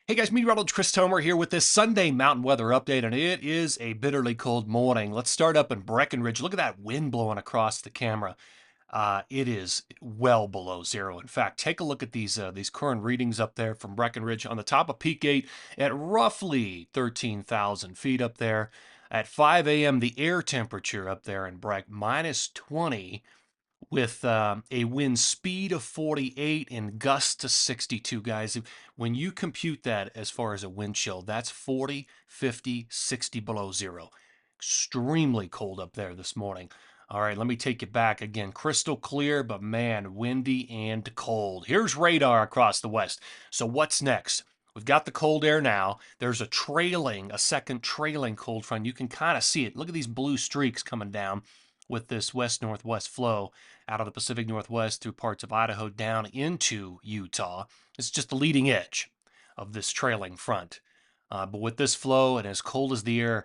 Hey guys, Meteorologist Chris Tomer here with this Sunday mountain weather update, and it is a bitterly cold morning. Let's start up in Breckenridge. Look at that wind blowing across the camera. It is well below zero. In fact, take a look at these current readings up there from Breckenridge on the top of Peak 8 at roughly 13,000 feet up there. At 5 a.m., the air temperature up there in Breck minus 20 with a wind speed of 48 and gusts to 62, guys. When you compute that as far as a wind chill, that's 40, 50, 60 below zero. Extremely cold up there this morning. All right, let me take you back again. Crystal clear, but man, windy and cold. Here's radar across the west. So what's next? We've got the cold air now. There's a second trailing cold front. You can kind of see it. Look at these blue streaks coming down with this west-northwest flow out of the Pacific Northwest through parts of Idaho down into Utah. It's just the leading edge of this trailing front. But with this flow and as cold as the air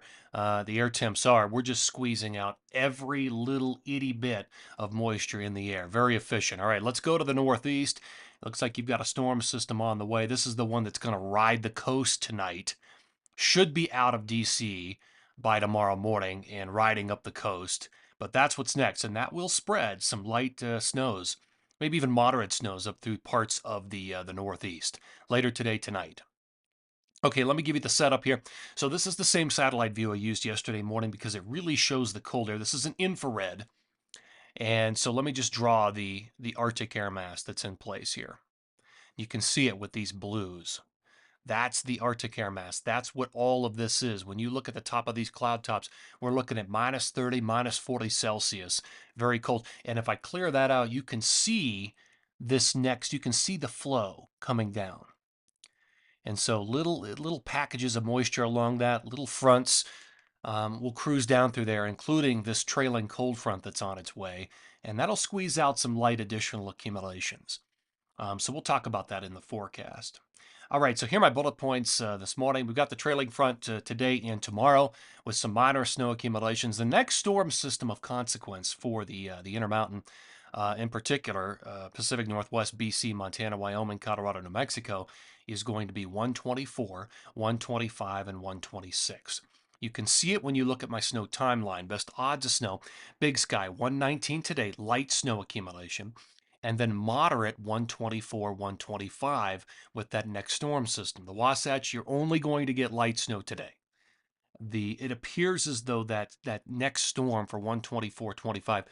temps are, we're just squeezing out every little itty bit of moisture in the air. Very efficient. All right, let's go to the northeast. Looks like you've got a storm system on the way. This is the one that's going to ride the coast tonight. Should be out of D.C. by tomorrow morning and riding up the coast. But that's what's next, and that will spread some light snows, maybe even moderate snows up through parts of the Northeast later today, tonight. Okay, let me give you the setup here. So this is the same satellite view I used yesterday morning because it really shows the cold air. This is an infrared, and so let me just draw the Arctic air mass that's in place here. You can see it with these blues. That's the Arctic air mass. That's what all of this is. When you look at the top of these cloud tops, we're looking at minus 30, minus 40 Celsius. Very cold. And if I clear that out, you can see this next, you can see the flow coming down. And so little packages of moisture along that, little fronts will cruise down through there, including this trailing cold front that's on its way. And that'll squeeze out some light additional accumulations. So we'll talk about that in the forecast. All right, so here are my bullet points this morning. We've got the trailing front today and tomorrow with some minor snow accumulations. The next storm system of consequence for the Intermountain, in particular, Pacific Northwest, BC, Montana, Wyoming, Colorado, New Mexico, is going to be 124, 125, and 126. You can see it when you look at my snow timeline. Best odds of snow. Big Sky, 119 today, light snow accumulation, and then moderate 124, 125 with that next storm system. The Wasatch, you're only going to get light snow today. It appears as though that next storm for 124, 25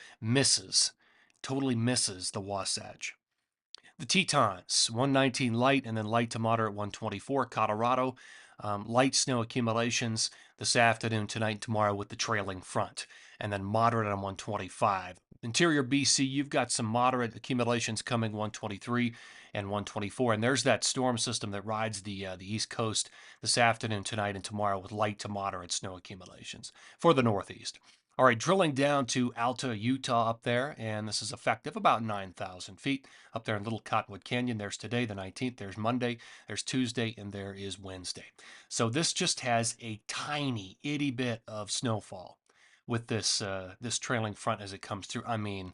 totally misses the Wasatch. The Tetons, 119 light and then light to moderate 124. Colorado, light snow accumulations this afternoon, tonight, and tomorrow with the trailing front, and then moderate on 125. Interior BC, you've got some moderate accumulations coming 123 and 124. And there's that storm system that rides the East Coast this afternoon, tonight, and tomorrow with light to moderate snow accumulations for the Northeast. All right, drilling down to Alta, Utah up there, and this is effective about 9,000 feet up there in Little Cottonwood Canyon. There's today, the 19th, there's Monday, there's Tuesday, and there is Wednesday. So this just has a tiny, itty bit of snowfall with this trailing front as it comes through. I mean,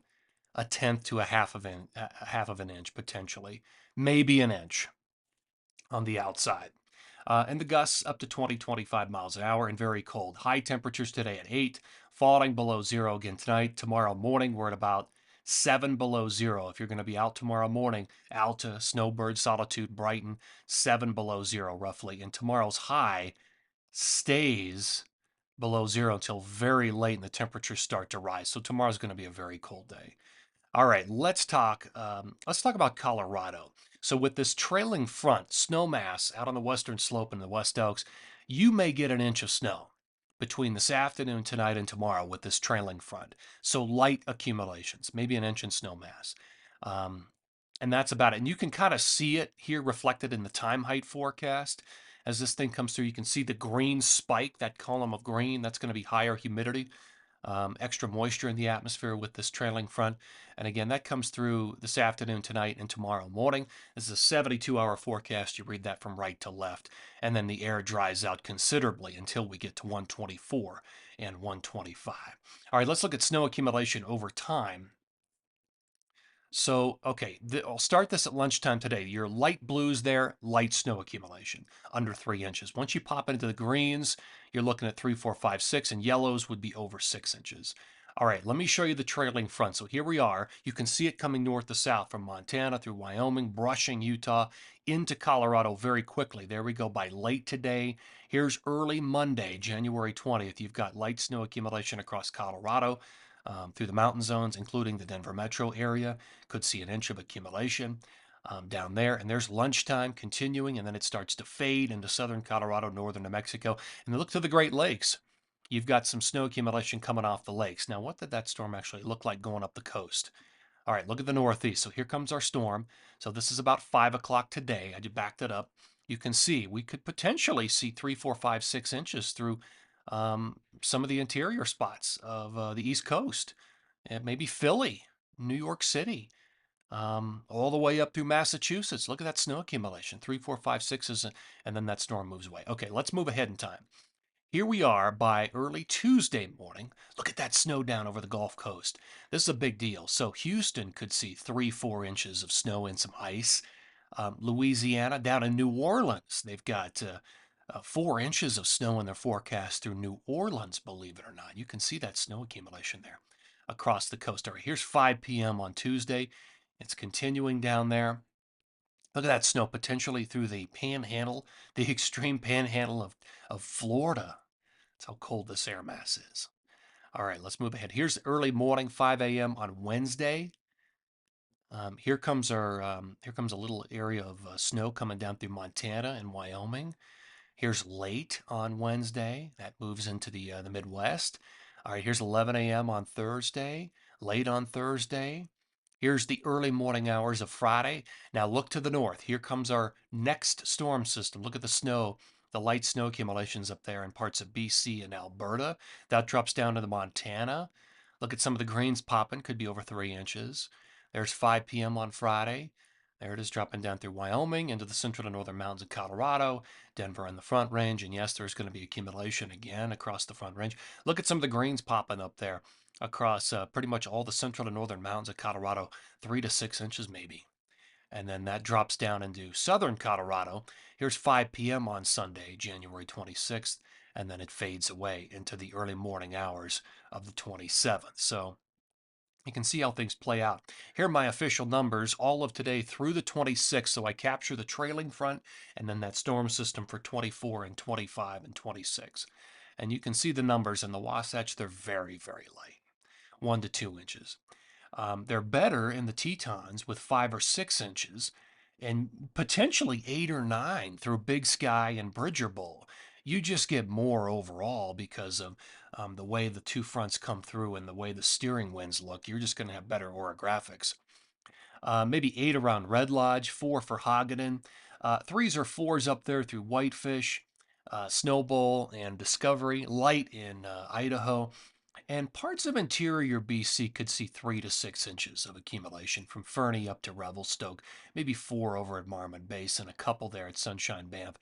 a tenth to a half of an inch potentially, maybe an inch on the outside. And the gusts up to 20, 25 miles an hour and very cold. High temperatures today at 8, falling below zero again tonight. Tomorrow morning, we're at about 7 below zero. If you're going to be out tomorrow morning, Alta, Snowbird, Solitude, Brighton, 7 below zero roughly. And tomorrow's high stays below zero until very late and the temperatures start to rise. So tomorrow's going to be a very cold day. All right, let's talk about Colorado. So with this trailing front, snow mass out on the western slope and the West Oaks, you may get an inch of snow between this afternoon, tonight, and tomorrow with this trailing front. So light accumulations, maybe an inch in snow mass. Um, and that's about it. And you can kind of see it here reflected in the time height forecast. As this thing comes through, you can see the green spike, that column of green, that's going to be higher humidity, extra moisture in the atmosphere with this trailing front. And again, that comes through this afternoon, tonight, and tomorrow morning. This is a 72-hour forecast. You read that from right to left. And then the air dries out considerably until we get to 124 and 125. All right, let's look at snow accumulation over time. So, okay, I'll start this at lunchtime today. Your light blues there, light snow accumulation, under 3 inches. Once you pop into the greens, you're looking at 3, 4, 5, 6, and yellows would be over 6 inches. All right, let me show you the trailing front. So here we are. You can see it coming north to south from Montana through Wyoming, brushing Utah into Colorado very quickly. There we go by late today. Here's early Monday, January 20th. You've got light snow accumulation across Colorado. Through the mountain zones, including the Denver metro area. Could see an inch of accumulation down there. And there's lunchtime continuing, and then it starts to fade into southern Colorado, northern New Mexico. And then look to the Great Lakes. You've got some snow accumulation coming off the lakes. Now, what did that storm actually look like going up the coast? All right, look at the northeast. So here comes our storm. So this is about 5 o'clock today. I just backed it up. You can see we could potentially see 3, 4, 5, 6 inches through some of the interior spots of the East Coast, and maybe Philly, New York City, all the way up through Massachusetts. Look at that snow accumulation, 3, 4, 5, 6s, and then that storm moves away. Okay, let's move ahead in time. Here we are by early Tuesday morning. Look at that snow down over the Gulf Coast. This is a big deal. So Houston could see 3, 4 inches of snow and some ice. Louisiana, down in New Orleans, they've got 4 inches of snow in their forecast through New Orleans, believe it or not. You can see that snow accumulation there across the coast. All right, here's 5 p.m. on Tuesday. It's continuing down there. Look at that snow potentially through the panhandle, the extreme panhandle of Florida. That's how cold this air mass is. All right, let's move ahead. Here's early morning, 5 a.m. on Wednesday. Here comes a little area of snow coming down through Montana and Wyoming. Here's late on Wednesday. That moves into the Midwest. All right, here's 11 a.m. on Thursday. Late on Thursday. Here's the early morning hours of Friday. Now look to the north. Here comes our next storm system. Look at the snow, the light snow accumulations up there in parts of BC and Alberta. That drops down to the Montana. Look at some of the greens popping, could be over 3 inches. There's 5 p.m. on Friday. There it is dropping down through Wyoming into the central and northern mountains of Colorado, Denver and the Front Range. And yes, there's going to be accumulation again across the Front Range. Look at some of the greens popping up there across pretty much all the central and northern mountains of Colorado, 3 to 6 inches maybe. And then that drops down into southern Colorado. Here's 5 p.m. on Sunday, January 26th, and then it fades away into the early morning hours of the 27th. So you can see how things play out. Here are my official numbers, all of today through the 26th. So I capture the trailing front and then that storm system for 24 and 25 and 26. And you can see the numbers in the Wasatch. They're very, very light, 1 to 2 inches. They're better in the Tetons with 5 or 6 inches and potentially 8 or 9 through Big Sky and Bridger Bowl. You just get more overall because of the way the two fronts come through and the way the steering winds look. You're just going to have better orographics. Maybe 8 around Red Lodge, 4 for Hagaden. 3s or 4s up there through Whitefish, Snowbowl, and Discovery. Light in Idaho. And parts of interior BC could see 3 to 6 inches of accumulation from Fernie up to Revelstoke, maybe 4 over at Marmot Basin, a couple there at Sunshine Banff,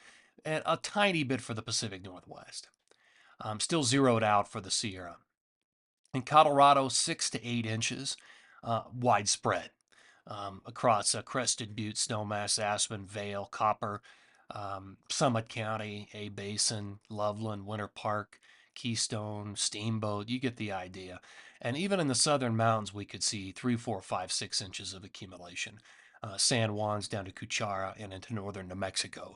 and a tiny bit for the Pacific Northwest. Still zeroed out for the Sierra. In Colorado, 6 to 8 inches, widespread across Crested Butte, Snowmass, Aspen, Vale, Copper, Summit County, A Basin, Loveland, Winter Park, Keystone, Steamboat. You get the idea. And even in the southern mountains, we could see 3, 4, 5, 6 inches of accumulation. San Juan's down to Cuchara and into northern New Mexico.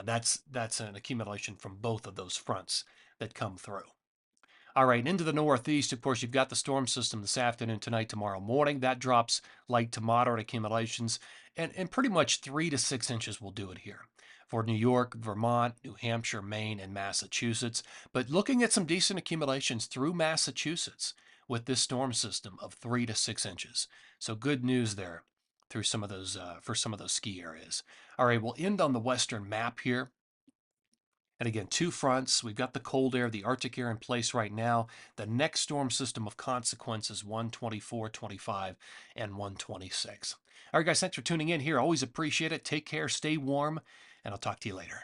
That's an accumulation from both of those fronts that come through. All right, into the northeast, of course, you've got the storm system this afternoon, tonight, tomorrow morning. That drops light to moderate accumulations, and pretty much 3 to 6 inches will do it here for New York, Vermont, New Hampshire, Maine, and Massachusetts. But looking at some decent accumulations through Massachusetts with this storm system of 3 to 6 inches. So good news there through some of those for some of those ski areas. All right, we'll end on the western map here. And again, two fronts. We've got the cold air, the Arctic air in place right now. The next storm system of consequence is 124, 25, and 126. All right, guys, thanks for tuning in here. Always appreciate it. Take care, stay warm, and I'll talk to you later.